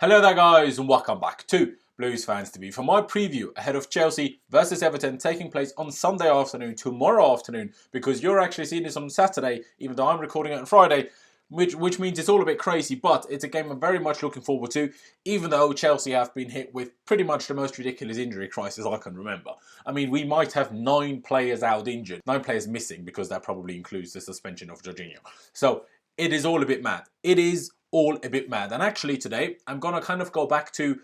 Hello there guys and welcome back to Blues Fans TV for my preview ahead of Chelsea versus Everton taking place on Sunday afternoon, tomorrow afternoon, because you're actually seeing this on Saturday, even though I'm recording it on Friday, which means it's all a bit crazy, but it's a game I'm very much looking forward to, even though Chelsea have been hit with pretty much the most ridiculous injury crisis I can remember. I mean, we might have 9 players out injured, 9 players missing, because that probably includes the suspension of Jorginho. So it is all a bit mad. It is all a bit mad. And actually today, I'm going to kind of go back to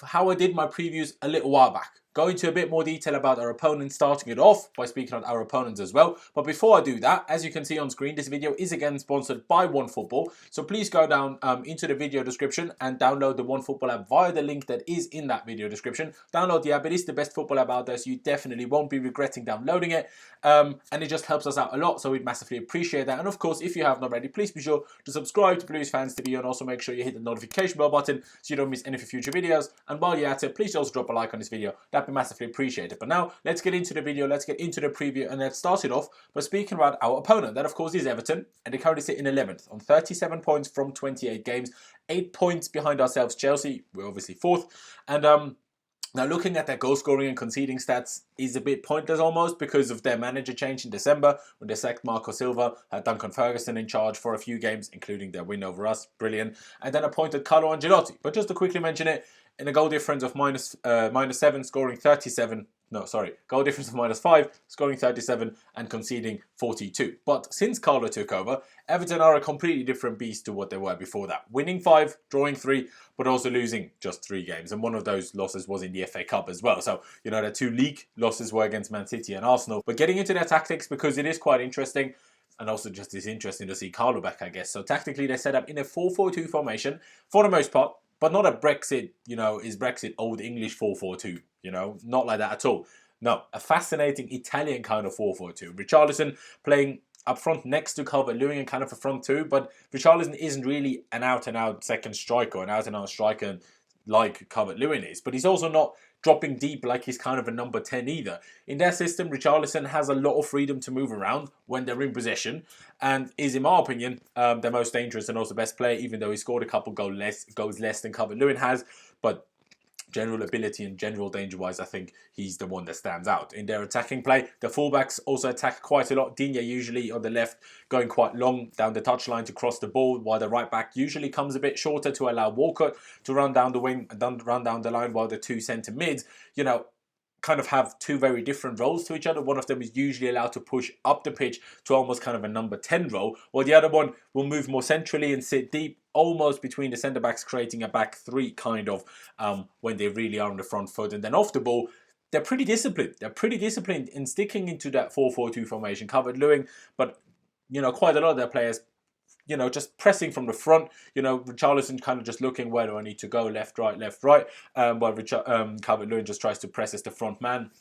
how I did my previews a little while back. Go into a bit more detail about our opponents, starting it off by speaking on our opponents as well. But before I do that, as you can see on screen, this video is again sponsored by OneFootball. So please go down into the video description and download the OneFootball app via the link that is in that video description. Download the app. It is the best football app out there, so you definitely won't be regretting downloading it. And it just helps us out a lot, so we'd massively appreciate that. And of course, if you haven't already, please be sure to subscribe to Blues Fans TV and also make sure you hit the notification bell button so you don't miss any of the future videos. And while you're at it, please also drop a like on this video. That'd be massively appreciated. But now, let's get into the video, let's get into the preview, and let's start it off by speaking about our opponent. That, of course, is Everton, and they currently sit in 11th on 37 points from 28 games, 8 points behind ourselves, Chelsea. We're obviously 4th. And now looking at their goal scoring and conceding stats is a bit pointless almost because of their manager change in December when they sacked Marco Silva, had Duncan Ferguson in charge for a few games, including their win over us, brilliant, and then appointed Carlo Ancelotti. But just to quickly mention it, in a goal difference of minus 7, scoring 37. No, sorry, goal difference of minus 5, scoring 37 and conceding 42. But since Carlo took over, Everton are a completely different beast to what they were before that. Winning 5, drawing 3, but also losing just 3 games. And one of those losses was in the FA Cup as well. So, you know, the 2 league losses were against Man City and Arsenal. But getting into their tactics, because it is quite interesting, and also just it's interesting to see Carlo back, I guess. So tactically, they set up in a 4-4-2 formation for the most part. But not a Brexit, you know, is Brexit Old English 4-4-2, you know, not like that at all. No, a fascinating Italian kind of 4-4-2. Richarlison playing up front next to Calvert-Lewin and kind of a front 2, but Richarlison isn't really an out-and-out second striker, an out-and-out striker like Calvert-Lewin is, but he's also not dropping deep like he's kind of a number 10 either. In their system, Richarlison has a lot of freedom to move around when they're in possession and is, in my opinion, the most dangerous and also best player, even though he scored a couple goals less than Calvert-Lewin has. But general ability and general danger-wise, I think he's the one that stands out. In their attacking play, the fullbacks also attack quite a lot. Digne usually on the left, going quite long down the touchline to cross the ball, while the right back usually comes a bit shorter to allow Walker to run down the wing and run down the line, while the 2 centre mids, you know, kind of have 2 very different roles to each other. One of them is usually allowed to push up the pitch to almost kind of a number 10 role, while the other one will move more centrally and sit deep, almost between the centre-backs, creating a back 3 kind of when they really are on the front foot. And then off the ball, they're pretty disciplined. They're pretty disciplined in sticking into that 4-4-2 formation. Calvert-Lewin, but, you know, quite a lot of their players, you know, just pressing from the front. You know, Richarlison kind of just looking, where do I need to go, left, right, while Calvert-Lewin just tries to press as the front man.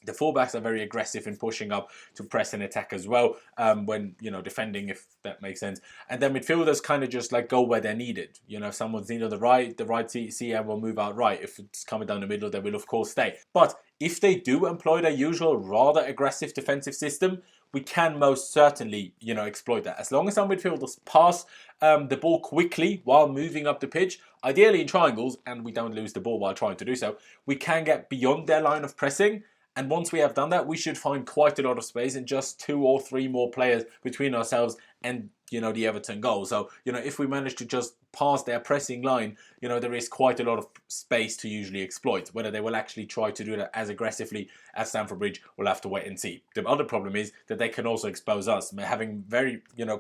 The fullbacks are very aggressive in pushing up to press and attack as well when, you know, defending, if that makes sense. And then midfielders kind of just like go where they're needed. You know, if someone's needed on the right CM will move out right. If it's coming down the middle, they will of course stay. But if they do employ their usual rather aggressive defensive system, we can most certainly, you know, exploit that. As long as our midfielders pass the ball quickly while moving up the pitch, ideally in triangles, and we don't lose the ball while trying to do so, we can get beyond their line of pressing. And once we have done that, we should find quite a lot of space and just 2 or 3 more players between ourselves and, you know, the Everton goal. So, you know, if we manage to just pass their pressing line, you know, there is quite a lot of space to usually exploit. Whether they will actually try to do that as aggressively as Stamford Bridge, we'll have to wait and see. The other problem is that they can also expose us. Having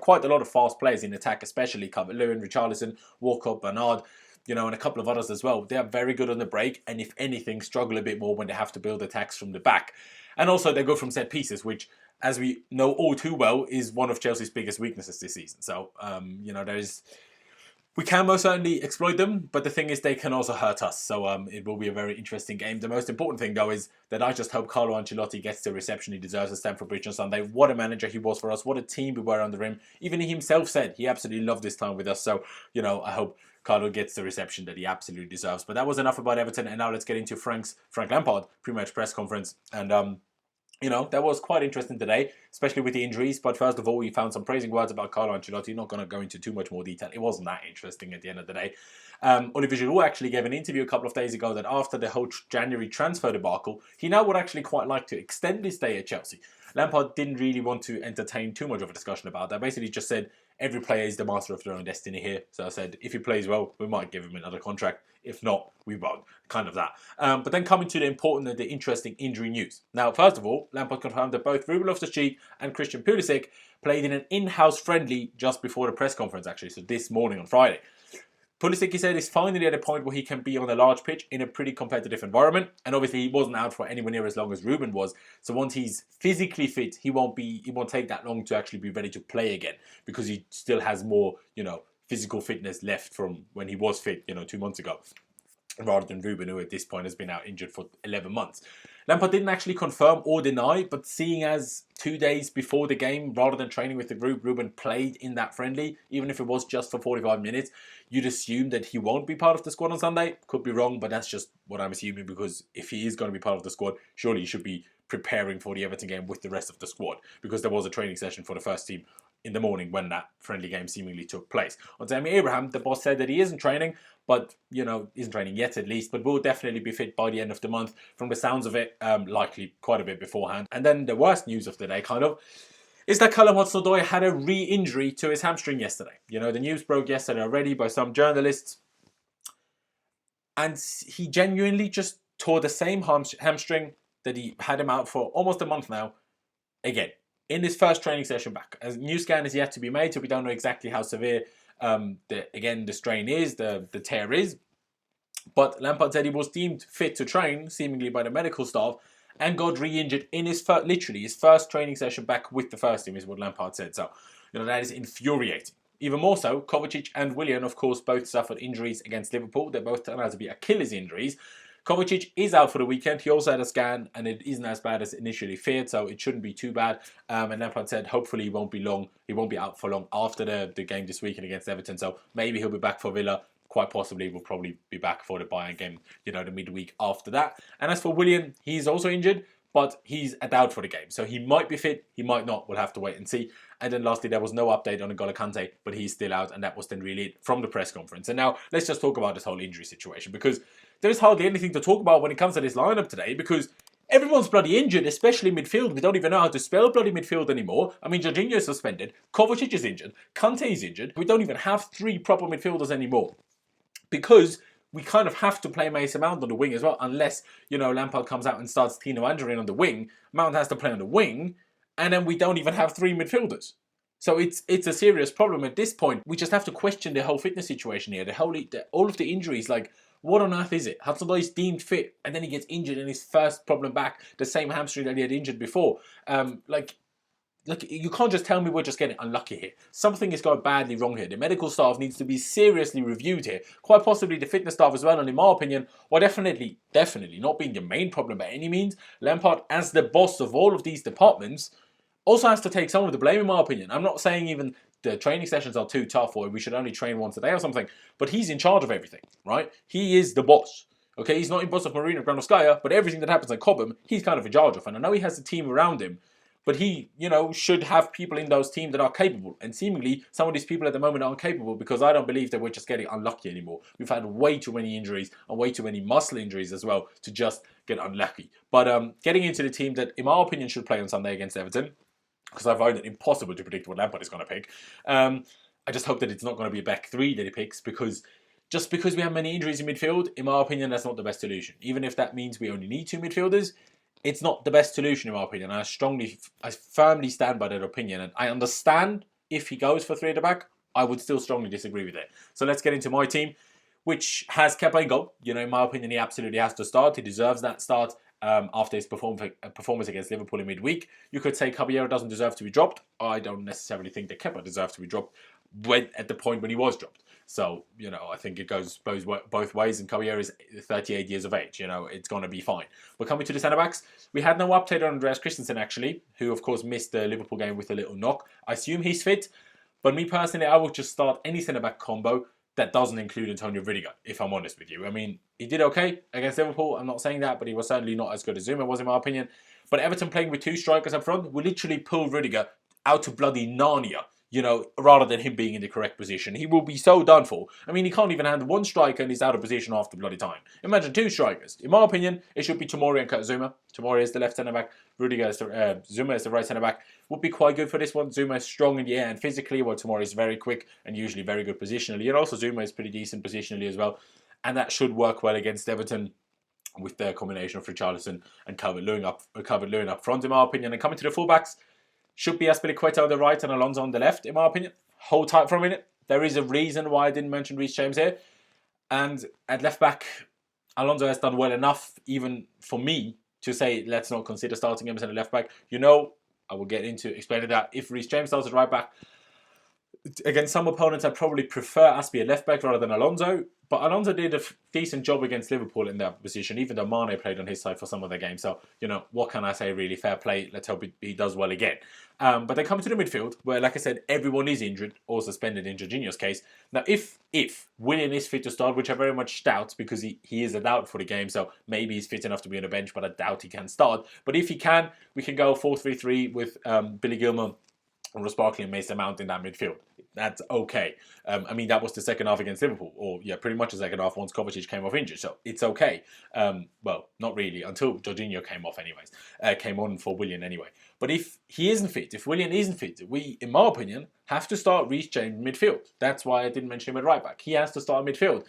quite a lot of fast players in attack, especially Calvert-Lewin, Richarlison, Walcott, Bernard, you know, and a couple of others as well. They are very good on the break, and if anything, struggle a bit more when they have to build attacks from the back. And also, they go from set pieces, which, as we know all too well, is one of Chelsea's biggest weaknesses this season. So, you know, we can most certainly exploit them, but the thing is they can also hurt us. So it will be a very interesting game. The most important thing, though, is that I just hope Carlo Ancelotti gets the reception he deserves at Stamford Bridge on Sunday. What a manager he was for us. What a team we were under him. Even he himself said he absolutely loved this time with us. So, you know, I hope Carlo gets the reception that he absolutely deserves. But that was enough about Everton, and now let's get into Frank Lampard pre-match press conference. And You know, that was quite interesting today, especially with the injuries. But first of all, we found some praising words about Carlo Ancelotti. Not going to go into too much more detail. It wasn't that interesting at the end of the day. Olivier Giroud actually gave an interview a couple of days ago that after the whole January transfer debacle, he now would actually quite like to extend his stay at Chelsea. Lampard didn't really want to entertain too much of a discussion about that. Basically just said, every player is the master of their own destiny here. So I said, if he plays well, we might give him another contract. If not, we won't. Kind of that. But then coming to the important and the interesting injury news. Now, first of all, Lampard confirmed that both Ruben Loftus Cheek and Christian Pulisic played in an in-house friendly just before the press conference, actually. So this morning on Friday. Pulisic, he said, is finally at a point where he can be on a large pitch in a pretty competitive environment. And obviously, he wasn't out for anywhere near as long as Ruben was. So once he's physically fit, he won't take that long to actually be ready to play again, because he still has more, physical fitness left from when he was fit, 2 months ago, rather than Ruben, who at this point has been out injured for 11 months. Lampard didn't actually confirm or deny, but seeing as 2 days before the game, rather than training with the group, Ruben played in that friendly, even if it was just for 45 minutes, you'd assume that he won't be part of the squad on Sunday. Could be wrong, but that's just what I'm assuming, because if he is going to be part of the squad, surely he should be preparing for the Everton game with the rest of the squad, because there was a training session for the first team in the morning when that friendly game seemingly took place. On Tammy Abraham, the boss said that he isn't training, but, isn't training yet at least, but will definitely be fit by the end of the month. From the sounds of it, likely quite a bit beforehand. And then the worst news of the day, is that Hudson-Odoi had a re-injury to his hamstring yesterday. The news broke yesterday already by some journalists. And he genuinely just tore the same hamstring that he had him out for almost a month now, again, in his first training session back. A new scan is yet to be made, so we don't know exactly how severe the strain is, the tear is. But Lampard said he was deemed fit to train, seemingly by the medical staff, and got re-injured in his first training session back with the first team, is what Lampard said. So, that is infuriating. Even more so, Kovacic and Willian, of course, both suffered injuries against Liverpool. They both turned out to be Achilles injuries. Kovacic is out for the weekend. He also had a scan, and it isn't as bad as initially feared, so it shouldn't be too bad. And Lampard said hopefully he won't be out for long after the game this weekend against Everton. So maybe he'll be back for Villa. Quite possibly will probably be back for the Bayern game, the midweek after that. And as for Willian, he's also injured, but he's a doubt for the game. So he might be fit, he might not. We'll have to wait and see. And then lastly, there was no update on N'Golo Kante, but he's still out, and that was then really it from the press conference. And now let's just talk about this whole injury situation, because there's hardly anything to talk about when it comes to this lineup today, because everyone's bloody injured, especially midfield. We don't even know how to spell bloody midfield anymore. I mean, Jorginho is suspended, Kovacic is injured, Kante is injured. We don't even have 3 proper midfielders anymore, because we kind of have to play Mason Mount on the wing as well, unless, Lampard comes out and starts Tino Anjorin on the wing. Mount has to play on the wing, and then we don't even have 3 midfielders. So it's a serious problem at this point. We just have to question the whole fitness situation here, all of the injuries. Like, what on earth is it? Hudson-Odoi is deemed fit, and then he gets injured in his first problem back, the same hamstring that he had injured before. You can't just tell me we're just getting unlucky here. Something is going badly wrong here. The medical staff needs to be seriously reviewed here. Quite possibly the fitness staff as well. And in my opinion, well, definitely not being the main problem by any means, Lampard, as the boss of all of these departments, also has to take some of the blame, in my opinion. I'm not saying even the training sessions are too tough or we should only train once a day or something, but he's in charge of everything, right? He is the boss. Okay, he's not in boss of Marino Granovskaya, but everything that happens at Cobham, he's kind of in charge of. And I know he has a team around him, but he, should have people in those teams that are capable. And seemingly, some of these people at the moment aren't capable, because I don't believe that we're just getting unlucky anymore. We've had way too many injuries and way too many muscle injuries as well to just get unlucky. But getting into the team that, in my opinion, should play on Sunday against Everton, because I find it impossible to predict what Lampard is going to pick. I just hope that it's not going to be a back 3 that he picks, because just because we have many injuries in midfield, in my opinion, that's not the best solution. Even if that means we only need 2 midfielders, it's not the best solution in my opinion. I firmly stand by that opinion. And I understand if he goes for 3 at the back, I would still strongly disagree with it. So let's get into my team, which has Kepa in goal. In my opinion, he absolutely has to start. He deserves that start after his performance against Liverpool in midweek. You could say Caballero doesn't deserve to be dropped. I don't necessarily think that Kepa deserves to be dropped at the point when he was dropped. So, I think it goes both ways, and Caballero is 38 years of age. It's going to be fine. But coming to the centre-backs, we had no update on Andreas Christensen, actually, who, of course, missed the Liverpool game with a little knock. I assume he's fit, but me personally, I would just start any centre-back combo. that doesn't include Antonio Rudiger, if I'm honest with you. I mean, he did okay against Liverpool, I'm not saying that, but he was certainly not as good as Zuma was, in my opinion. But Everton playing with 2 strikers up front will literally pull Rudiger out to bloody Narnia, you know, rather than him being in the correct position. He will be so done for. I mean, he can't even handle 1 striker and he's out of position half the bloody time. Imagine 2 strikers. In my opinion, it should be Tomori and Kurt Zuma. Tomori is the left centre-back. Rudiger is Zuma is the right centre-back. Would be quite good for this one. Zuma is strong in the air and physically, while Tomori is very quick and usually very good positionally. And also Zuma is pretty decent positionally as well. And that should work well against Everton, with their combination of Richarlison and Calvert-Lewin up front, in my opinion. And coming to the fullbacks, should be Azpilicueta on the right and Alonso on the left, in my opinion. Hold tight for a minute. There is a reason why I didn't mention Reece James here. And at left back, Alonso has done well enough, even for me, to say let's not consider starting him as a left back. You know, I will get into explaining that. If Reece James starts at right back, against some opponents, I probably prefer Aspi at left back rather than Alonso. But Alonso did a decent job against Liverpool in that position, even though Mane played on his side for some of the games. So, you know, what can I say, really? Fair play. Let's hope he does well again. But they come to the midfield, where, like I said, everyone is injured or suspended in Jorginho's case. Now, if Willian is fit to start, which I very much doubt, because he is a doubt for the game, so maybe he's fit enough to be on the bench, but I doubt he can start. But if he can, we can go 4-3-3 with Billy Gilmour, Ross Barkley and Mason Mount in that midfield. That's okay. I mean, that was the second half against Liverpool, or yeah, pretty much the second half once Kovacic came off injured, so it's okay. Well, not really, until Jorginho came off anyways. Came on for Willian anyway. But if he isn't fit, if Willian isn't fit, we, in my opinion, have to start Reece James midfield. That's why I didn't mention him at right back. He has to start midfield.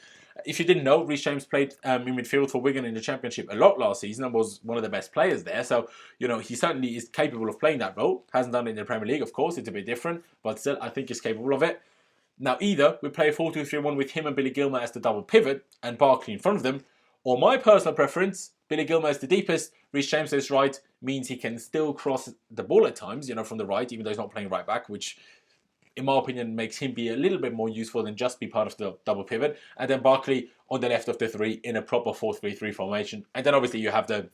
If you didn't know, Reece James played in midfield for Wigan in the Championship a lot last season and was one of the best players there. So, you know, he certainly is capable of playing that role. Hasn't done it in the Premier League, of course. It's a bit different. But still, I think he's capable of it. Now, either we play a 4-2-3-1 with him and Billy Gilmour as the double pivot and Barkley in front of them, or my personal preference, Billy Gilmour is the deepest, Reece James is right, means he can still cross the ball at times, you know, from the right, even though he's not playing right back, which, in my opinion, makes him be a little bit more useful than just be part of the double pivot. And then Barkley on the left of the 3 in a proper 4-3-3 formation. And then obviously you have the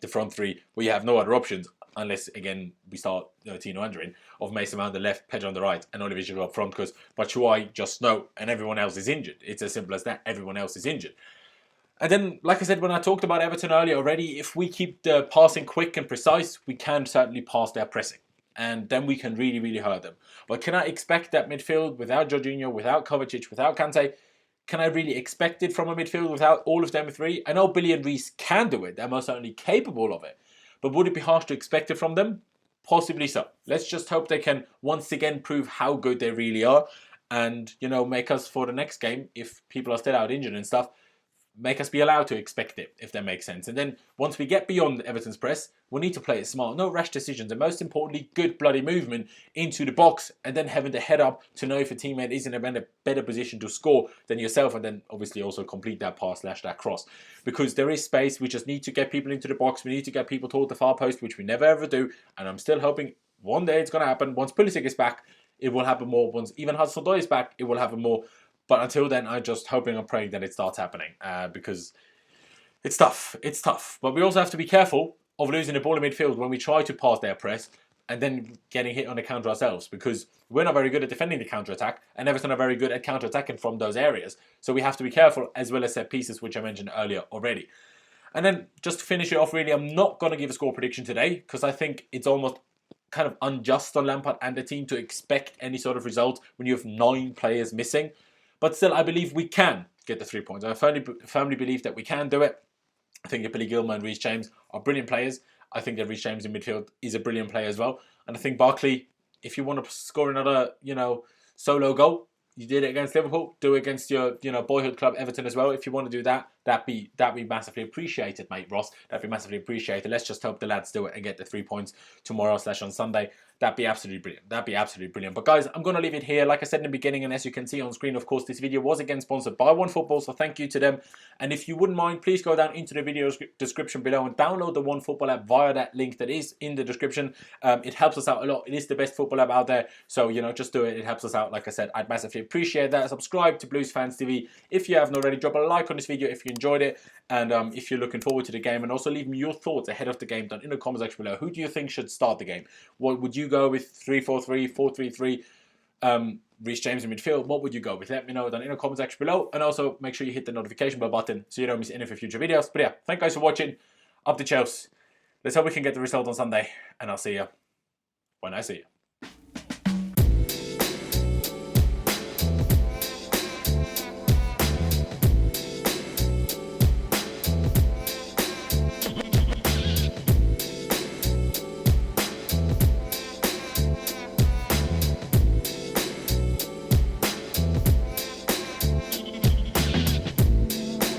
front 3 where you have no other options, unless, again, we start Tino Andrin, of Mason Mount on the left, Pedro on the right, and Olivier Giroud up front, because Batshuayi just no, and everyone else is injured. It's as simple as that. Everyone else is injured. And then, like I said, when I talked about Everton earlier already, if we keep the passing quick and precise, we can certainly pass their pressing. And then we can really, really hurt them. But can I expect that midfield without Jorginho, without Kovacic, without Kante? Can I really expect it from a midfield without all of them 3? I know Billy and Reece can do it. They're most certainly capable of it. But would it be harsh to expect it from them? Possibly so. Let's just hope they can once again prove how good they really are. And, you know, make us for the next game, if people are still out injured and stuff, make us be allowed to expect it, if that makes sense. And then once we get beyond Everton's press, we need to play it smart. No rash decisions. And most importantly, good bloody movement into the box. And then having the head up to know if a teammate is in a better position to score than yourself. And then obviously also complete that pass / that cross. Because there is space. We just need to get people into the box. We need to get people toward the far post, which we never ever do. And I'm still hoping one day it's going to happen. Once Pulisic is back, it will happen more. Once even Hudson-Odoi is back, it will happen more. But until then, I'm just hoping and praying that it starts happening, because it's tough. It's tough. But we also have to be careful of losing the ball in midfield when we try to pass their press and then getting hit on the counter ourselves, because we're not very good at defending the counter-attack, and Everton are very good at counter-attacking from those areas. So we have to be careful, as well as set pieces, which I mentioned earlier already. And then, just to finish it off, really, I'm not going to give a score prediction today, because I think it's almost kind of unjust on Lampard and the team to expect any sort of result when you have 9 players missing. But still, I believe we can get the 3 points. I firmly believe that we can do it. I think that Billy Gilmour and Reece James are brilliant players. I think that Reece James in midfield is a brilliant player as well. And I think Barkley, if you want to score another, solo goal, you did it against Liverpool, do it against your, boyhood club Everton as well. If you want to do that, that'd be massively appreciated, mate, Ross. That'd be massively appreciated. Let's just hope the lads do it and get the 3 points tomorrow / on Sunday. That'd be absolutely brilliant. That'd be absolutely brilliant. But guys, I'm going to leave it here. Like I said in the beginning, and as you can see on screen, of course, this video was again sponsored by OneFootball, so thank you to them. And if you wouldn't mind, please go down into the video description below and download the OneFootball app via that link that is in the description. It helps us out a lot. It is the best football app out there. So, just do it. It helps us out. Like I said, I'd massively appreciate that. Subscribe to Blues Fans TV if you haven't already. Drop a like on this video if you enjoyed it. And if you're looking forward to the game, and also leave me your thoughts ahead of the game down in the comment section below. Who do you think should start the game? What would you go with? 3-4-3, 4-3-3? Reece James in midfield, what would you go with? Let me know down in the comment section below. And also make sure you hit the notification bell button so you don't miss any of the future videos. But yeah, thank you guys for watching. Up the Chaos. Let's hope we can get the result on Sunday. And I'll see you when I see you.